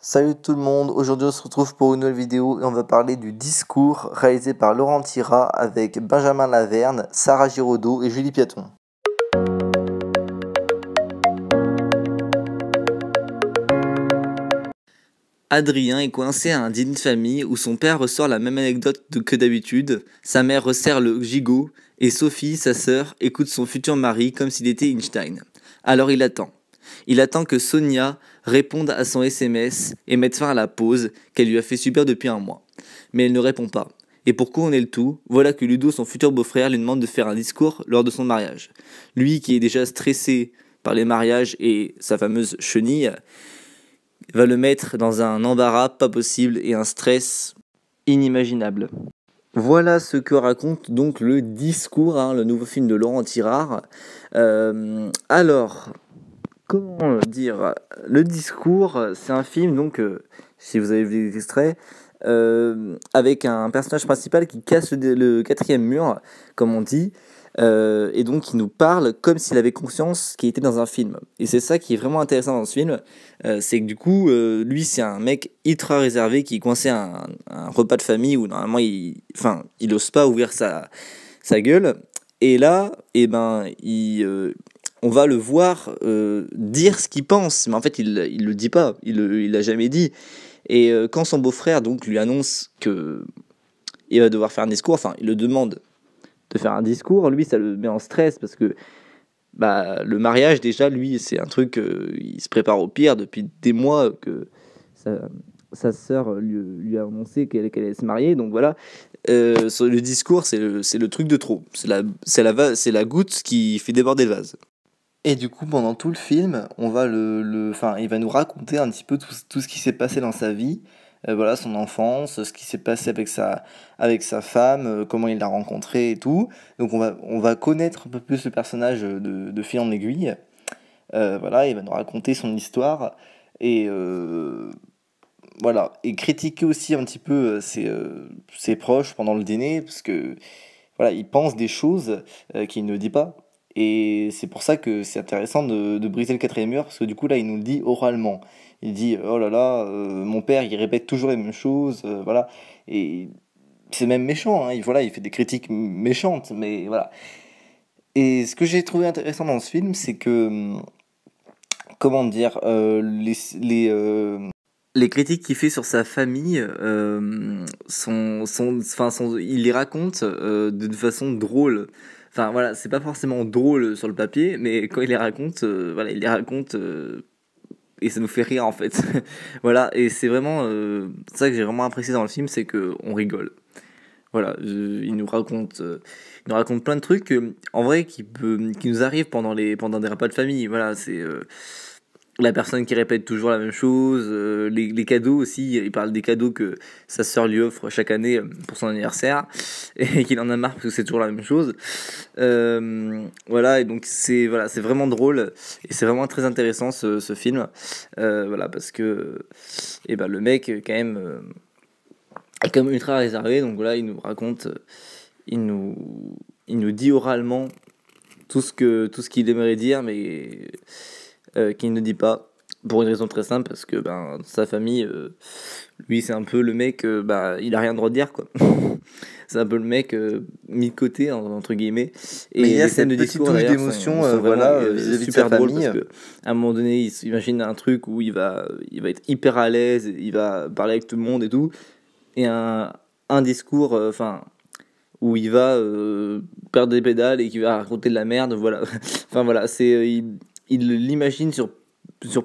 Salut tout le monde, aujourd'hui on se retrouve pour une nouvelle vidéo et on va parler du discours réalisé par Laurent Tira avec Benjamin Laverne, Sarah Giraudot et Julie Piaton. Adrien est coincé à un dîner de famille où son père ressort la même anecdote que d'habitude, sa mère resserre le gigot et Sophie, sa sœur, écoute son futur mari comme s'il était Einstein. Alors il attend. Il attend que Sonia réponde à son SMS et mette fin à la pause qu'elle lui a fait subir depuis un mois. Mais elle ne répond pas. Et pour couronner le tout, voilà que Ludo, son futur beau-frère, lui demande de faire un discours lors de son mariage. Lui, qui est déjà stressé par les mariages et sa fameuse chenille, va le mettre dans un embarras pas possible et un stress inimaginable. Voilà ce que raconte donc le discours, le nouveau film de Laurent Tirard. Alors, comment dire, le discours, c'est un film, donc, si vous avez vu l'extrait, avec un personnage principal qui casse le quatrième mur, comme on dit, et donc qui nous parle comme s'il avait conscience qu'il était dans un film. Et c'est ça qui est vraiment intéressant dans ce film, c'est que du coup, lui c'est un mec ultra réservé qui est coincé à un repas de famille où normalement il ose pas ouvrir sa gueule. Et là, on va le voir dire ce qu'il pense, mais en fait il le dit pas, il l'a jamais dit. Et quand son beau-frère donc lui annonce que il va devoir faire un discours, enfin il le demande de faire un discours, lui ça le met en stress parce que le mariage déjà, lui c'est un truc, il se prépare au pire depuis des mois que sa sœur lui a annoncé qu'elle allait se marier, donc voilà. Le discours c'est le truc de trop, c'est la goutte qui fait déborder le vase. Et du coup, pendant tout le film, on va il va nous raconter un petit peu tout ce qui s'est passé dans sa vie, voilà, son enfance, ce qui s'est passé avec sa femme, comment il l'a rencontrée et tout. Donc on va connaître un peu plus le personnage de fil en aiguille. Voilà, il va nous raconter son histoire et voilà, et critiquer aussi un petit peu ses proches pendant le dîner, parce que voilà, il pense des choses qu'il ne dit pas. Et c'est pour ça que c'est intéressant de briser le quatrième mur, parce que du coup là il nous le dit oralement. Il dit oh là là, mon père il répète toujours les mêmes choses, voilà. Et c'est même méchant, il fait des critiques méchantes, mais voilà. Et ce que j'ai trouvé intéressant dans ce film, c'est que, comment dire, les critiques qu'il fait sur sa famille, il les raconte d'une façon drôle. Enfin voilà, c'est pas forcément drôle sur le papier, mais quand il les raconte, il les raconte et ça nous fait rire en fait. Voilà, et c'est vraiment ça que j'ai vraiment apprécié dans le film, c'est que on rigole. Voilà, il nous raconte plein de trucs en vrai qui nous arrivent pendant des repas de famille. Voilà, c'est la personne qui répète toujours la même chose, les cadeaux aussi, il parle des cadeaux que sa sœur lui offre chaque année pour son anniversaire, et qu'il en a marre parce que c'est toujours la même chose. Voilà, et donc c'est vraiment drôle, et c'est vraiment très intéressant ce film, voilà, parce que le mec quand même est comme ultra réservé, donc voilà, il nous raconte, il nous dit oralement tout ce qu'il aimerait dire, mais qu'il ne dit pas, pour une raison très simple, parce que sa famille, lui c'est un peu le mec, il a rien le droit de dire quoi. C'est un peu le mec mis de côté entre guillemets. Et il y a cette petite touche d'émotion, vis-à-vis de sa famille. Parce que à un moment donné, il s'imagine un truc où il va être hyper à l'aise, il va parler avec tout le monde et tout, et un discours, où il va perdre des pédales et qui va raconter de la merde, voilà. Enfin voilà, il l'imagine sur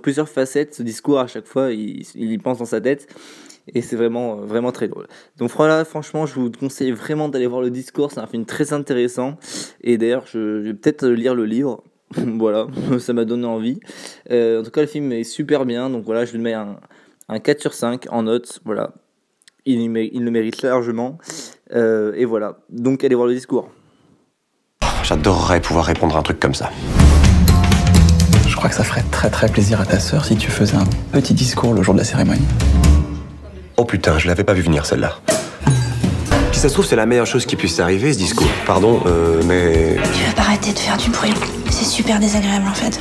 plusieurs facettes, ce discours à chaque fois, il y pense dans sa tête, et c'est vraiment, vraiment très drôle. Donc voilà, franchement, je vous conseille vraiment d'aller voir le discours, c'est un film très intéressant, et d'ailleurs, je vais peut-être lire le livre, voilà, ça m'a donné envie. En tout cas, le film est super bien, donc voilà, je lui mets un 4 sur 5 en note, voilà, il le mérite largement, et voilà, donc allez voir le discours. J'adorerais pouvoir répondre à un truc comme ça. Je crois que ça ferait très très plaisir à ta sœur si tu faisais un petit discours le jour de la cérémonie. Oh putain, je l'avais pas vu venir celle-là. Si ça se trouve, c'est la meilleure chose qui puisse arriver, ce discours. Pardon, mais... Tu vas pas arrêter de faire du bruit. C'est super désagréable en fait.